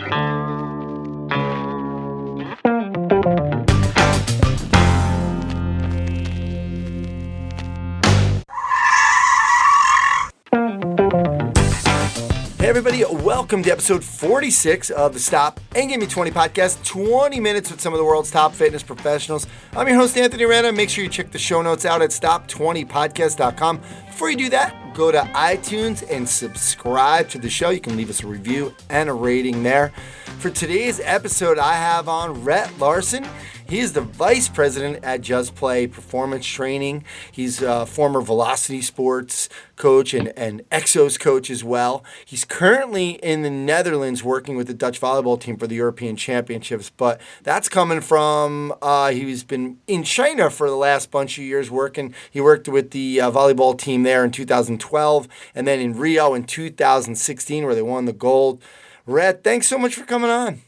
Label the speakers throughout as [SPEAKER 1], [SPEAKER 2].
[SPEAKER 1] Hey everybody, welcome to episode 46 of the Stop and Give Me 20 podcast, 20 minutes with some of the world's top fitness professionals. I'm your host, Anthony Retta. Make sure you check the show notes out at stop20podcast.com. Before you do that, go to iTunes and subscribe to the show. You can leave us a review and a rating there. For today's episode, I have on Rett Larson. He is the vice president at JuzPlay Performance Training. He's a former Velocity Sports coach and Exos coach as well. He's currently in the Netherlands working with the Dutch volleyball team for the European Championships, but that's coming from, he's been in China for the last bunch of years working. He worked with the volleyball team there in 2012 and then in Rio in 2016 where they won the gold. Rett, thanks so much for coming on.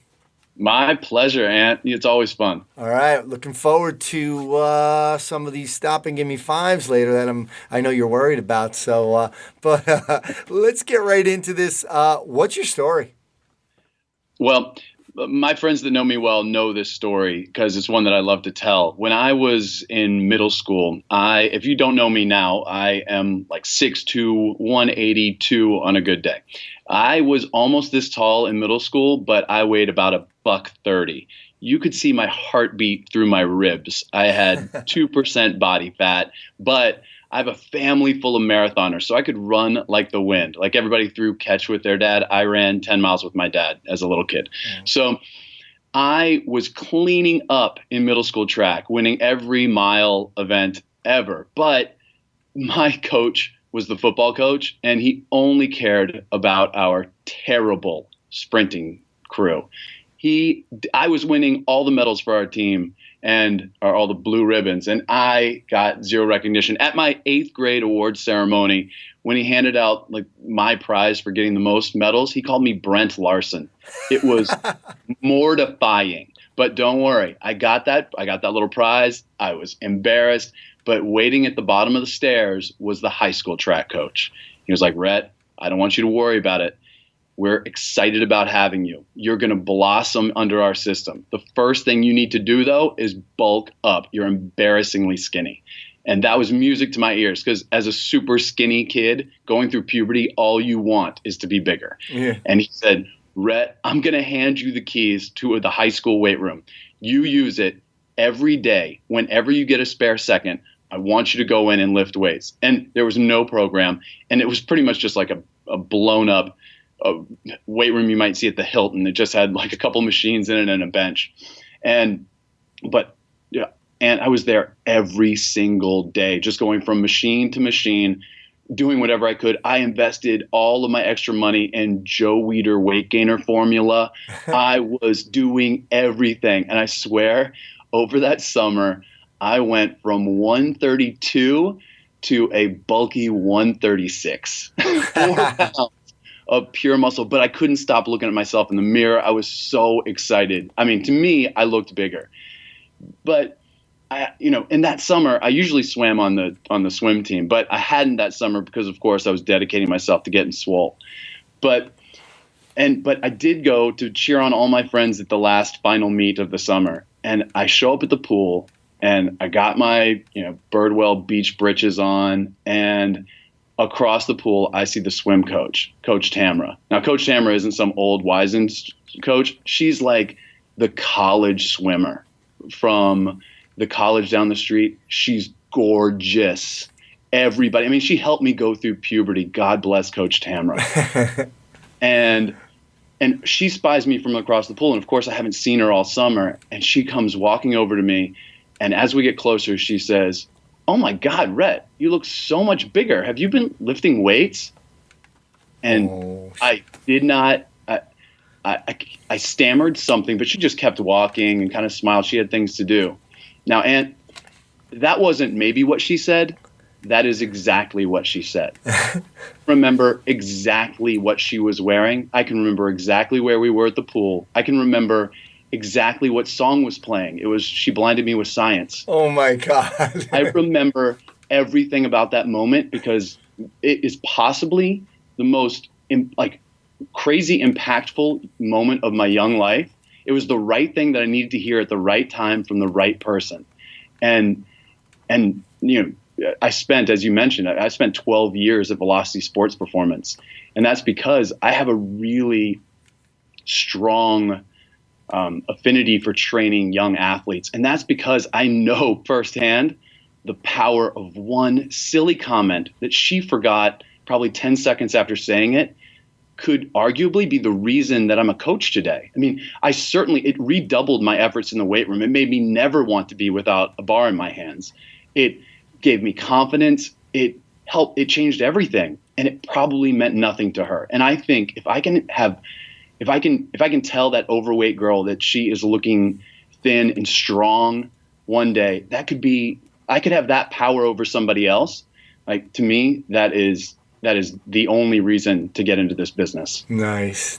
[SPEAKER 2] My pleasure, Ant. It's always fun.
[SPEAKER 1] All right, looking forward to some of these stop and give me fives later that I know you're worried about. So, but let's get right into this. What's your story?
[SPEAKER 2] Well, my friends that know me well know this story because it's one that I love to tell. When I was in middle school, if you don't know me now, I am like 6'2", 182 on a good day. I was almost this tall in middle school, but I weighed about $130. You could see my heartbeat through my ribs. I had 2% body fat, but I have a family full of marathoners, so I could run like the wind. Like everybody threw catch with their dad, I ran 10 miles with my dad as a little kid. Yeah. So I was cleaning up in middle school track, winning every mile event ever. But my coach was the football coach, and he only cared about our terrible sprinting crew. I was winning all the medals for our team and all the blue ribbons, and I got zero recognition. At my 8th grade awards ceremony, when he handed out like my prize for getting the most medals, he called me Brent Larson. It was mortifying, but don't worry. I got that little prize. I was embarrassed, but waiting at the bottom of the stairs was the high school track coach. He was like, Rett, I don't want you to worry about it. We're excited about having you. You're going to blossom under our system. The first thing you need to do, though, is bulk up. You're embarrassingly skinny. And that was music to my ears because as a super skinny kid going through puberty, all you want is to be bigger. Yeah. And he said, Rett, I'm going to hand you the keys to the high school weight room. You use it every day. Whenever you get a spare second, I want you to go in and lift weights. And there was no program. And it was pretty much just like a blown up weight room you might see at the Hilton. It just had like a couple machines in it and a bench. And I was there every single day, just going from machine to machine, doing whatever I could. I invested all of my extra money in Joe Weider weight gainer formula. I was doing everything. And I swear over that summer, I went from 132 to a bulky 136. 4 pounds of pure muscle, but I couldn't stop looking at myself in the mirror. I was so excited. I mean, to me, I looked bigger. But in that summer, I usually swam on the swim team, but I hadn't that summer because, of course, I was dedicating myself to getting swole. But I did go to cheer on all my friends at the last final meet of the summer, and I show up at the pool, and I got my Birdwell beach britches on, and across the pool, I see the swim coach, Coach Tamra. Now, Coach Tamra isn't some old wizened coach. She's like the college swimmer from the college down the street. She's gorgeous. Everybody, she helped me go through puberty. God bless Coach Tamra. and she spies me from across the pool. And of course, I haven't seen her all summer. And she comes walking over to me. And as we get closer, she says, oh my God, Rett, you look so much bigger. Have you been lifting weights? And I did not, I stammered something, but she just kept walking and kind of smiled. She had things to do. Now, Aunt, that wasn't maybe what she said. That is exactly what she said. Remember exactly what she was wearing. I can remember exactly where we were at the pool. I can remember exactly what song was playing. It was She Blinded Me with Science.
[SPEAKER 1] Oh my God.
[SPEAKER 2] I remember everything about that moment because it is possibly the most crazy impactful moment of my young life. It was the right thing that I needed to hear at the right time from the right person. And I spent, as you mentioned, I spent 12 years at Velocity Sports Performance. And that's because I have a really strong affinity for training young athletes. And that's because I know firsthand the power of one silly comment that she forgot probably 10 seconds after saying it could arguably be the reason that I'm a coach today. I mean, it redoubled my efforts in the weight room. It made me never want to be without a bar in my hands. It gave me confidence. It changed everything. And it probably meant nothing to her. And I think if I can tell that overweight girl that she is looking thin and strong one day, I could have that power over somebody else. Like, to me, that is the only reason to get into this business.
[SPEAKER 1] Nice.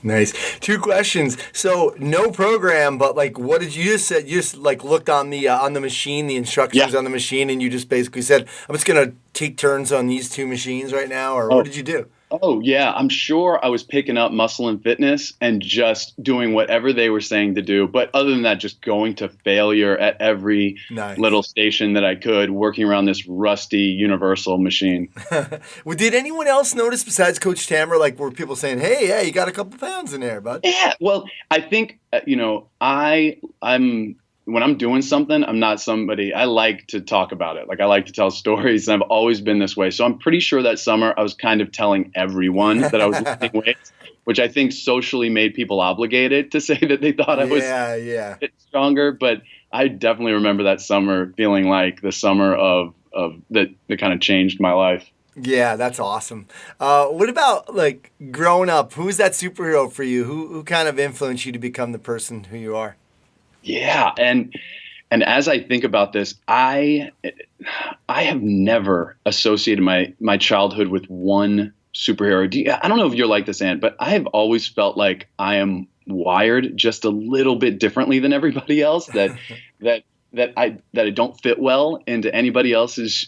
[SPEAKER 1] 2 questions. So no program, but like, what did you just say? You just like looked on the machine, the instructions on the machine, and you just basically said, I'm just going to take turns on these 2 machines right now, or what did you do?
[SPEAKER 2] Oh, yeah. I'm sure I was picking up Muscle and Fitness and just doing whatever they were saying to do. But other than that, just going to failure at every little station that I could, working around this rusty universal machine. Well,
[SPEAKER 1] did anyone else notice besides Coach Tammer, like, were people saying, hey, yeah, you got a couple pounds in there, bud?
[SPEAKER 2] Yeah. Well, I think, when I'm doing something, I'm not somebody, I like to talk about it. Like, I like to tell stories, and I've always been this way. So I'm pretty sure that summer I was kind of telling everyone that I was lifting weights, which I think socially made people obligated to say that they thought I was a bit stronger. But I definitely remember that summer feeling like the summer of that kind of changed my life.
[SPEAKER 1] Yeah, that's awesome. What about, like, growing up? Who's that superhero for you? Who kind of influenced you to become the person who you are?
[SPEAKER 2] Yeah, and as I think about this, I have never associated my childhood with one superhero. I don't know if you're like this, Ant, but I have always felt like I am wired just a little bit differently than everybody else. That I don't fit well into anyone else's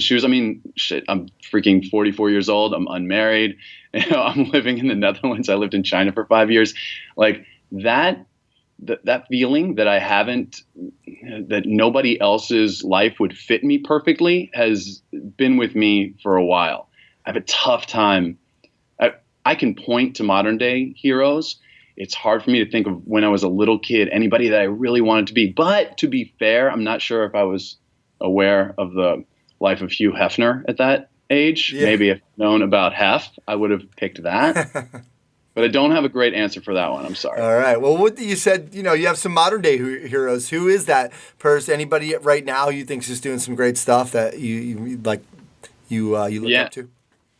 [SPEAKER 2] shoes. I mean, shit, I'm freaking 44 years old. I'm unmarried. I'm living in the Netherlands. I lived in China for 5 years. Like that feeling that that nobody else's life would fit me perfectly has been with me for a while. I have a tough time. I can point to modern day heroes. It's hard for me to think of when I was a little kid, anybody that I really wanted to be. But to be fair, I'm not sure if I was aware of the life of Hugh Hefner at that age. Yeah. Maybe if I'd known about Hef, I would have picked that. But I don't have a great answer for that one. I'm sorry.
[SPEAKER 1] All right. Well, what you said, you have some modern day heroes. Who is that person? Anybody right now you think is just doing some great stuff that you look up to?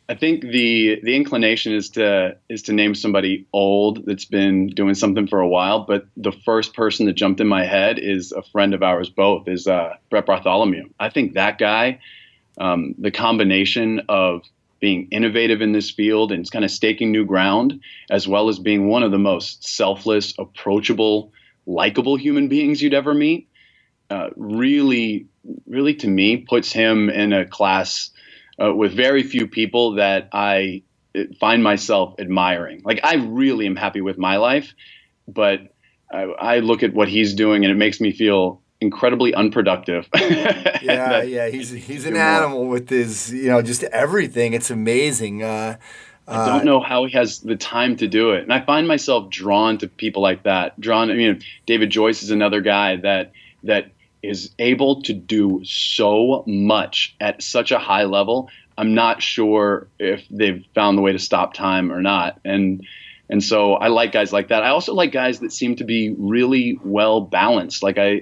[SPEAKER 2] I think the inclination is to name somebody old that's been doing something for a while. But the first person that jumped in my head is a friend of ours both, is Brett Bartholomew. I think that guy, the combination of being innovative in this field and kind of staking new ground, as well as being one of the most selfless, approachable, likable human beings you'd ever meet, really, really to me puts him in a class with very few people that I find myself admiring. Like, I really am happy with my life, but I look at what he's doing and it makes me feel incredibly unproductive.
[SPEAKER 1] He's an animal with his, just everything. It's amazing.
[SPEAKER 2] I don't know how he has the time to do it. And I find myself drawn to people like that. David Joyce is another guy that is able to do so much at such a high level. I'm not sure if they've found the way to stop time or not. And so I like guys like that. I also like guys that seem to be really well balanced. Like I'm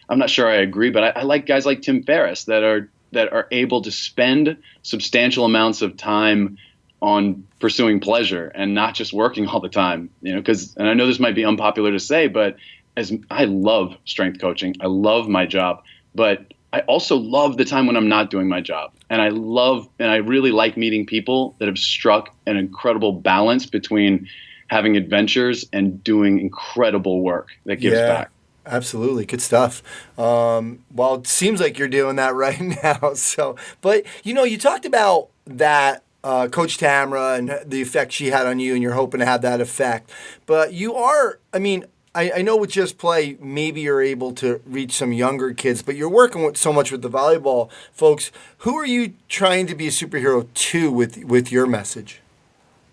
[SPEAKER 2] not sure I agree, but I like guys like Tim Ferriss that are able to spend substantial amounts of time on pursuing pleasure and not just working all the time. And I know this might be unpopular to say, but as I love strength coaching, I love my job, but I also love the time when I'm not doing my job. And I really like meeting people that have struck an incredible balance between having adventures and doing incredible work that gives back.
[SPEAKER 1] Absolutely. Good stuff. Well, it seems like you're doing that right now. So, but you talked about that Coach Tamra and the effect she had on you, and you're hoping to have that effect. But you are, I mean, I know with JuzPlay, maybe you're able to reach some younger kids, but you're working with so much with the volleyball folks. Who are you trying to be a superhero to with your message?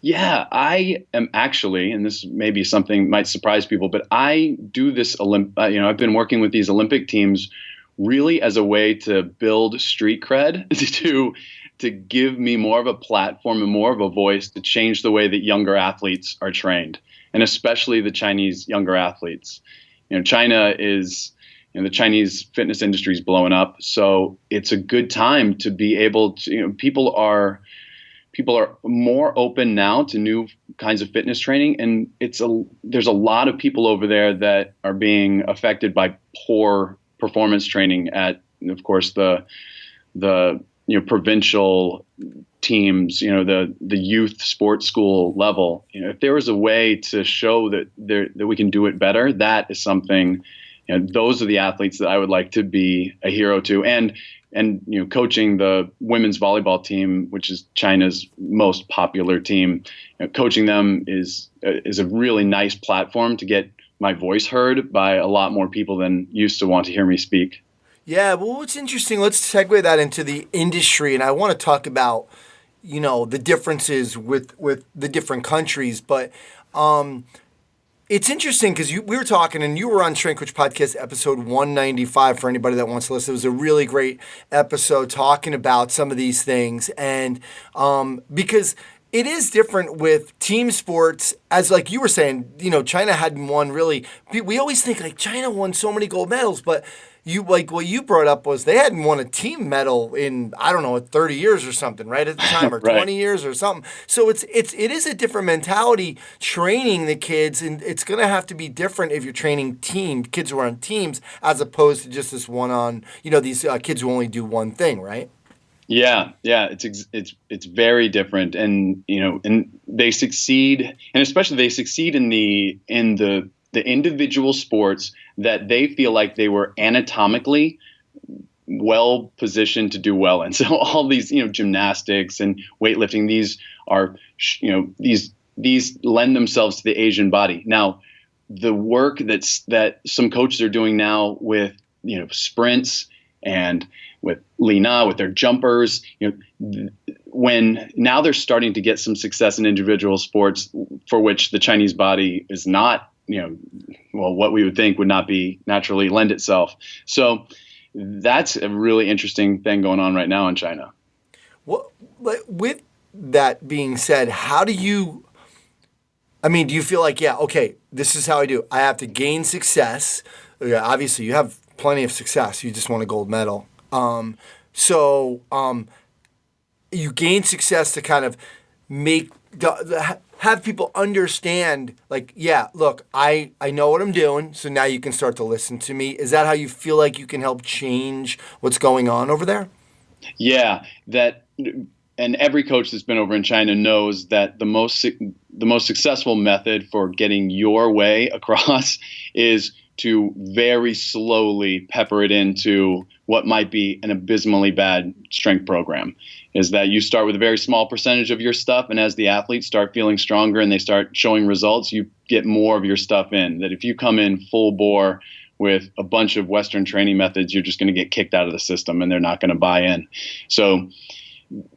[SPEAKER 2] Yeah, I am actually, and this may be something might surprise people, but I do this. I've been working with these Olympic teams really as a way to build street cred, to give me more of a platform and more of a voice to change the way that younger athletes are trained, and especially the Chinese younger athletes. China is, the Chinese fitness industry is blowing up, so it's a good time to be able to. People are more open now to new kinds of fitness training, and there's a lot of people over there that are being affected by poor performance training at, of course, the provincial teams, the youth sports school level. If there was a way to show that we can do it better, that is something. Those are the athletes that I would like to be a hero to, and coaching the women's volleyball team, which is China's most popular team. Coaching them is a really nice platform to get my voice heard by a lot more people than used to want to hear me speak.
[SPEAKER 1] Yeah, well, what's interesting, let's segue that into the industry, and I want to talk about, the differences with the different countries, but it's interesting because we were talking, and you were on Strength Coach Podcast episode 195 for anybody that wants to listen. It was a really great episode talking about some of these things, and because it is different with team sports, as like you were saying, China hadn't won really. We always think like China won so many gold medals, but what you brought up was they hadn't won a team medal in, I don't know, 30 years or something, right at the time, or
[SPEAKER 2] right.
[SPEAKER 1] 20 years or something. So it is a different mentality training the kids, and it's going to have to be different if you're training kids who are on teams, as opposed to just this one on, these kids who only do one thing, right?
[SPEAKER 2] Yeah, it's very different, and and they succeed, and especially they succeed in the individual sports that they feel like they were anatomically well positioned to do well in. So all these, gymnastics and weightlifting, these are, these lend themselves to the Asian body. Now, the work that some coaches are doing now with, sprints and with Lina, with their jumpers, when now they're starting to get some success in individual sports for which the Chinese body is not, what we would think would not be naturally lend itself. So that's a really interesting thing going on right now in China.
[SPEAKER 1] Well, with that being said, do you feel like, this is how I do. I have to gain success. Yeah, obviously you have plenty of success. You just won a gold medal. So you gain success to kind of have people understand, like, look, I know what I'm doing, so now you can start to listen to me. Is that how you feel like you can help change what's going on over there?
[SPEAKER 2] Yeah, and every coach that's been over in China knows that the most successful method for getting your way across is to very slowly pepper it into what might be an abysmally bad strength program. Is that you start with a very small percentage of your stuff, and as the athletes start feeling stronger and they start showing results, you get more of your stuff in. That if you come in full bore with a bunch of Western training methods, you're just going to get kicked out of the system and they're not going to buy in. So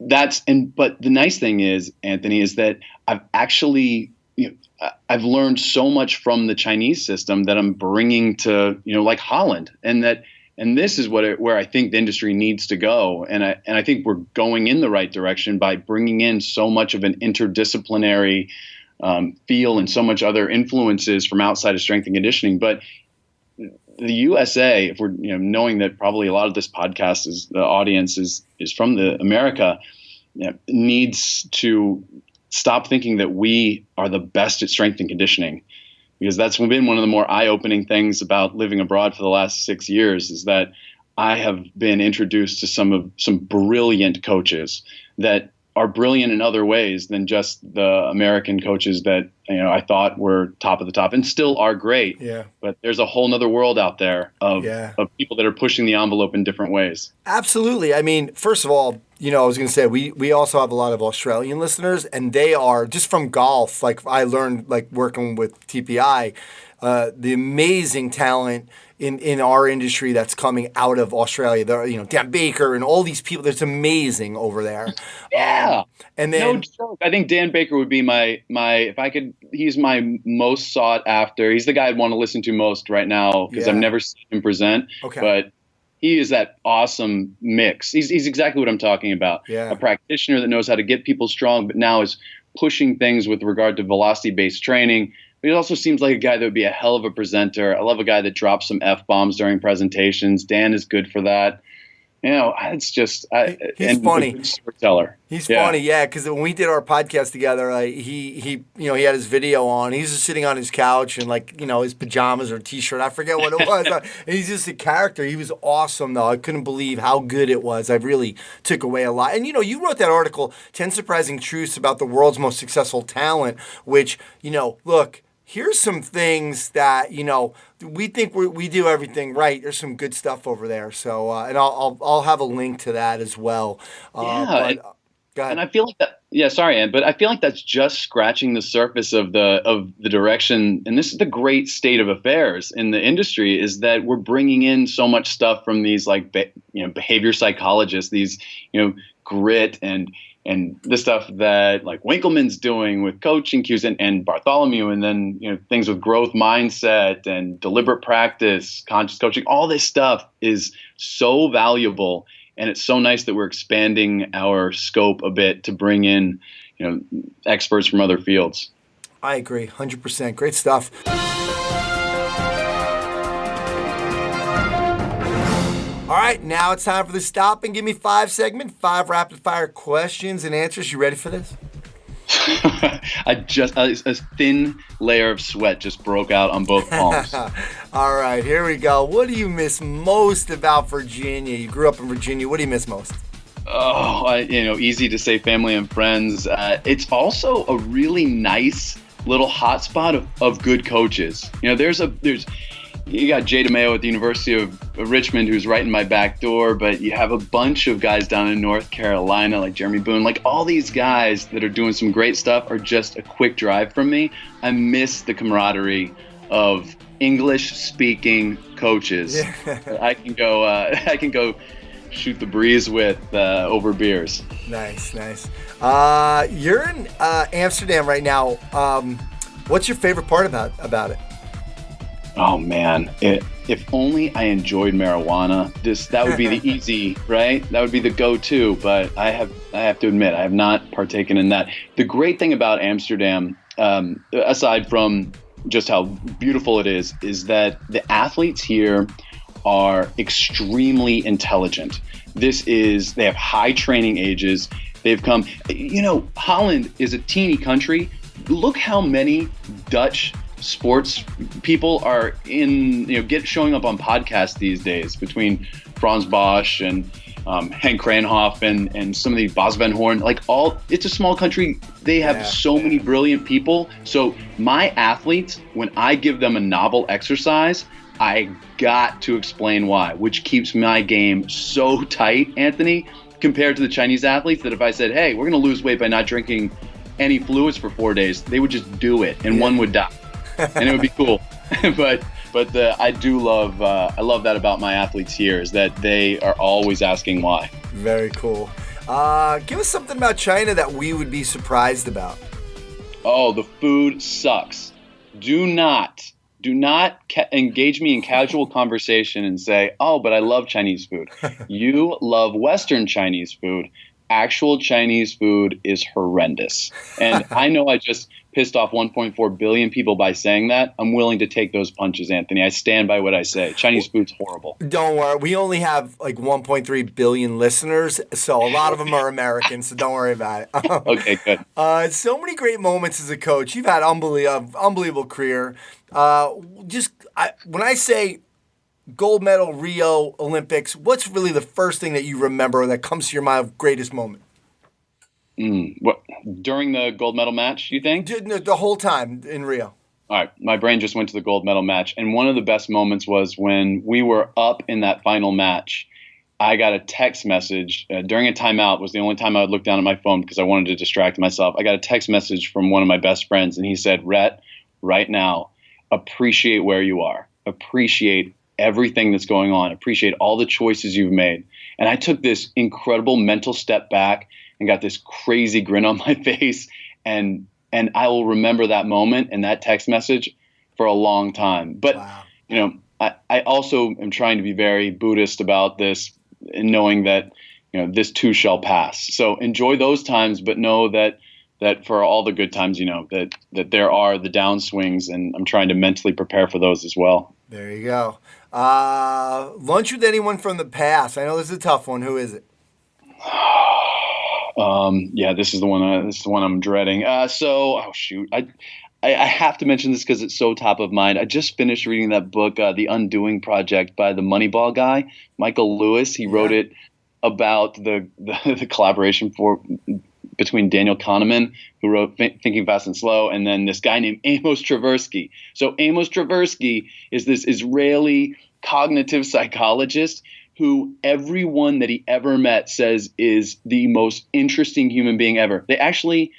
[SPEAKER 2] but the nice thing is, Anthony, is that I've actually, I've learned so much from the Chinese system that I'm bringing to, like Holland, and this is where I think the industry needs to go. And I think we're going in the right direction by bringing in so much of an interdisciplinary feel and so much other influences from outside of strength and conditioning. But the USA, if we're knowing that probably a lot of this podcast the audience is from the America, needs to stop thinking that we are the best at strength and conditioning. Because that's been one of the more eye-opening things about living abroad for the last 6 years, is that I have been introduced to some brilliant coaches that are brilliant in other ways than just the American coaches that I thought were top of the top and still are great.
[SPEAKER 1] Yeah.
[SPEAKER 2] But there's a whole nother world out there of people that are pushing the envelope in different ways.
[SPEAKER 1] Absolutely. I mean, first of all, I was going to say, we also have a lot of Australian listeners, and they are just from golf. Like I learned, like working with TPI, the amazing talent in our industry that's coming out of Australia. There, Dan Baker and all these people. That's amazing over there.
[SPEAKER 2] Yeah.
[SPEAKER 1] And then
[SPEAKER 2] no joke. I think Dan Baker would be my if I could. He's my most sought after. He's the guy I'd want to listen to most right now because I've never seen him present.
[SPEAKER 1] Okay.
[SPEAKER 2] But he is that awesome mix. He's exactly what I'm talking about.
[SPEAKER 1] Yeah.
[SPEAKER 2] A practitioner that knows how to get people strong, but now is pushing things with regard to velocity-based training. But he also seems like a guy that would be a hell of a presenter. I love a guy that drops some F-bombs during presentations. Dan is good for that. It's just
[SPEAKER 1] he's funny.
[SPEAKER 2] A good storyteller.
[SPEAKER 1] He's funny, yeah. Because when we did our podcast together, he had his video on. He's just sitting on his couch and his pajamas or t-shirt. I forget what it was. And he's just a character. He was awesome, though. I couldn't believe how good it was. I really took away a lot. And you wrote that article, 10 Surprising Truths About the World's Most Successful Talent, which look. Here's some things that we think we do everything right. There's some good stuff over there. So and I'll have a link to that as well. Go ahead.
[SPEAKER 2] And I feel like that. Yeah, sorry, Ann, but I feel like that's just scratching the surface of the direction. And this is the great state of affairs in the industry, is that we're bringing in so much stuff from these behavior psychologists, these grit and the stuff that like Winkleman's doing with coaching cues and Bartholomew, and then things with growth mindset and deliberate practice, conscious coaching. All this stuff is so valuable, and it's so nice that we're expanding our scope a bit to bring in experts from other fields.
[SPEAKER 1] I agree, 100%. Great stuff. All right, now it's time for the Stop and Give Me 5 segment. 5 rapid-fire questions and answers. You ready for this?
[SPEAKER 2] A thin layer of sweat just broke out on both palms.
[SPEAKER 1] All right, here we go. What do you miss most about Virginia? You grew up in Virginia. What do you miss most?
[SPEAKER 2] Oh, easy to say family and friends. It's also a really nice little hotspot of good coaches. You got Jay DeMayo at the University of Richmond, who's right in my back door, but you have a bunch of guys down in North Carolina, like Jeremy Boone. Like all these guys that are doing some great stuff are just a quick drive from me. I miss the camaraderie of English-speaking coaches. Yeah. I can go shoot the breeze with over beers.
[SPEAKER 1] Nice. You're in Amsterdam right now. What's your favorite part about it?
[SPEAKER 2] Oh man, if only I enjoyed marijuana. That would be the easy, right? That would be the go-to. But I have to admit, I have not partaken in that. The great thing about Amsterdam, aside from just how beautiful it is that the athletes here are extremely intelligent. They have high training ages. They've come. Holland is a teeny country. Look how many Dutch sports people are showing up on podcasts these days, between Franz Bosch and Henk Kranhoff and some of the Bas Van Horn. It's a small country. They have so many brilliant people. So my athletes, when I give them a novel exercise, I got to explain why, which keeps my game so tight, Anthony, compared to the Chinese athletes that if I said, hey, we're going to lose weight by not drinking any fluids for 4 days, they would just do it and one would die. And it would be cool. but I do love I love that about my athletes here, is that they are always asking why. Very cool.
[SPEAKER 1] Give us something about China that we would be surprised about.
[SPEAKER 2] Oh, the food sucks. Do not engage me in casual conversation and say, oh, but I love Chinese food. You love Western Chinese food. Actual Chinese food is horrendous. And I know I just pissed off 1.4 billion people by saying that. I'm willing to take those punches, Anthony. I stand by what I say. Chinese food's horrible.
[SPEAKER 1] Don't worry. We only have 1.3 billion listeners, so a lot of them are Americans, so don't worry about it.
[SPEAKER 2] Okay, good.
[SPEAKER 1] So many great moments as a coach. You've had unbelievable career. When I say gold medal, Rio Olympics, what's really the first thing that you remember that comes to your mind of greatest moment?
[SPEAKER 2] What, during the gold medal match, you think?
[SPEAKER 1] The whole time in Rio.
[SPEAKER 2] All right, my brain just went to the gold medal match, and one of the best moments was when we were up in that final match. I got a text message during a timeout. Was the only time I would look down at my phone because I wanted to distract myself. I got a text message from one of my best friends, and he said, "Rhett, right now, appreciate where you are. Appreciate everything that's going on. Appreciate all the choices you've made." And I took this incredible mental step back and got this crazy grin on my face, and I will remember that moment and that text message for a long time. But, wow. I also am trying to be very Buddhist about this and knowing that, this too shall pass. So enjoy those times, but know that for all the good times, that there are the downswings, and I'm trying to mentally prepare for those as well.
[SPEAKER 1] There you go. Lunch with anyone from the past. I know this is a tough one. Who is it?
[SPEAKER 2] Yeah, this is the one. This is the one I'm dreading. I have to mention this because it's so top of mind. I just finished reading that book, The Undoing Project, by the Moneyball guy, Michael Lewis. He wrote it about the collaboration between Daniel Kahneman, who wrote Thinking Fast and Slow, and then this guy named Amos Tversky. So Amos Tversky is this Israeli cognitive psychologist who everyone that he ever met says is the most interesting human being ever. They actually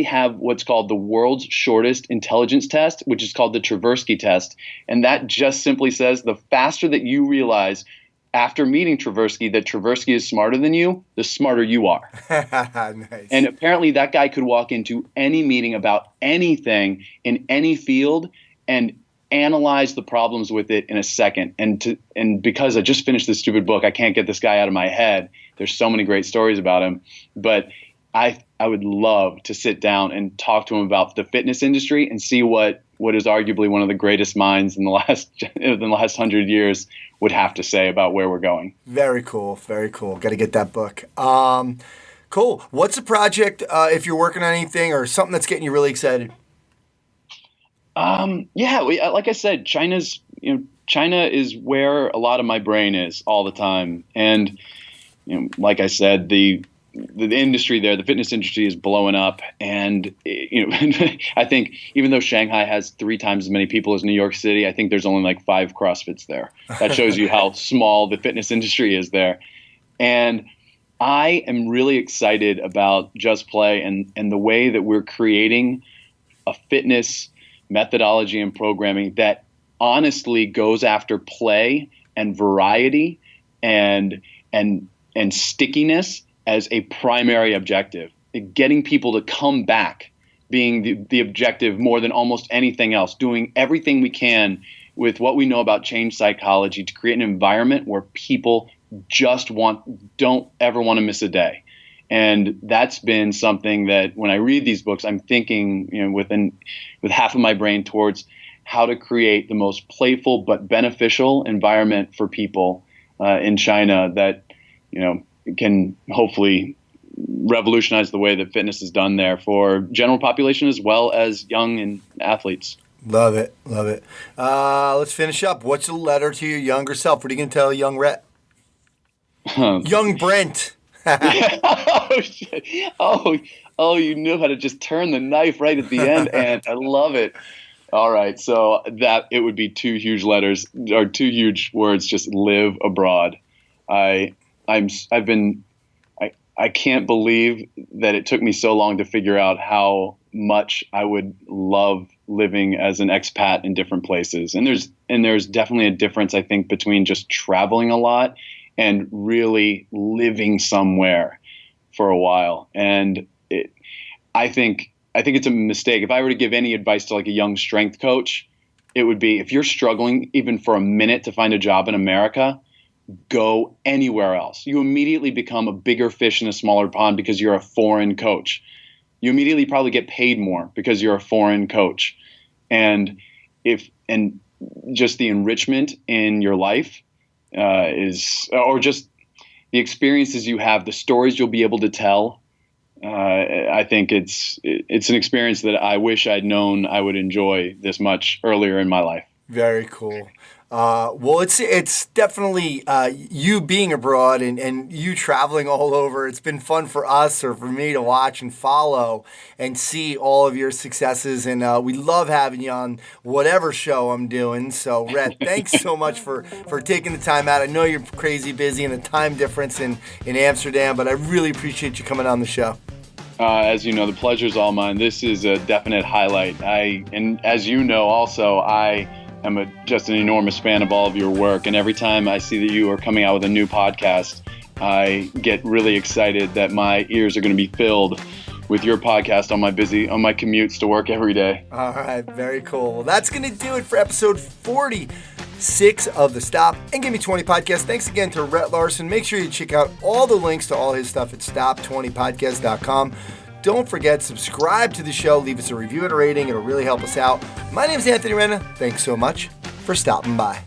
[SPEAKER 2] have what's called the world's shortest intelligence test, which is called the Tversky test. And that just simply says the faster that you realize after meeting Tversky that Tversky is smarter than you, the smarter you are.
[SPEAKER 1] Nice.
[SPEAKER 2] And apparently that guy could walk into any meeting about anything in any field and analyze the problems with it in a second. And because I just finished this stupid book, I can't get this guy out of my head. There's so many great stories about him, but I would love to sit down and talk to him about the fitness industry and see what is arguably one of the greatest minds in the last 100 years would have to say about where we're going.
[SPEAKER 1] Very cool. Very cool. Got to get that book. Cool. What's a project, if you're working on anything or something that's getting you really excited?
[SPEAKER 2] Like I said, China is where a lot of my brain is all the time. And, like I said, the industry there, the fitness industry is blowing up. And, I think even though Shanghai has 3 times as many people as New York City, I think there's only like 5 CrossFits there. That shows you how small the fitness industry is there. And I am really excited about JuzPlay and the way that we're creating a fitness methodology and programming that honestly goes after play and variety and stickiness as a primary objective. Getting people to come back being the objective more than almost anything else, doing everything we can with what we know about change psychology to create an environment where people just don't ever want to miss a day. And that's been something that when I read these books, I'm thinking, with half of my brain towards how to create the most playful but beneficial environment for people in China that, can hopefully revolutionize the way that fitness is done there for general population as well as young and athletes.
[SPEAKER 1] Love it. Love it. Let's finish up. What's a letter to your younger self? What are you going to tell young Rhett? Young Brent.
[SPEAKER 2] Oh, shit. Oh, you knew how to just turn the knife right at the end, and I love it. All right, so that it would be 2 huge letters or 2 huge words. Just live abroad. I can't believe that it took me so long to figure out how much I would love living as an expat in different places. And there's definitely a difference, I think, between just traveling a lot and really living somewhere for a while. And I think it's a mistake. If I were to give any advice to like a young strength coach, it would be, if you're struggling even for a minute to find a job in America, go anywhere else. You immediately become a bigger fish in a smaller pond because you're a foreign coach. You immediately probably get paid more because you're a foreign coach. And just the enrichment in your life or just the experiences you have, the stories you'll be able to tell. I think it's an experience that I wish I'd known I would enjoy this much earlier in my life.
[SPEAKER 1] Very cool. Well, it's definitely you being abroad and you traveling all over. It's been fun for us or for me to watch and follow and see all of your successes. And we love having you on whatever show I'm doing. So, Rhett, thanks so much for taking the time out. I know you're crazy busy and the time difference in Amsterdam, but I really appreciate you coming on the show.
[SPEAKER 2] As you know, the pleasure's all mine. This is a definite highlight. And as you know, also, I am just an enormous fan of all of your work. And every time I see that you are coming out with a new podcast, I get really excited that my ears are going to be filled with your podcast on my commutes to work every day.
[SPEAKER 1] All right, very cool. Well, that's going to do it for episode 46 of the Stop and Give Me 20 podcast. Thanks again to Rett Larson. Make sure you check out all the links to all his stuff at stop20podcast.com. Don't forget, subscribe to the show, leave us a review and a rating. It'll really help us out. My name is Anthony Renna. Thanks so much for stopping by.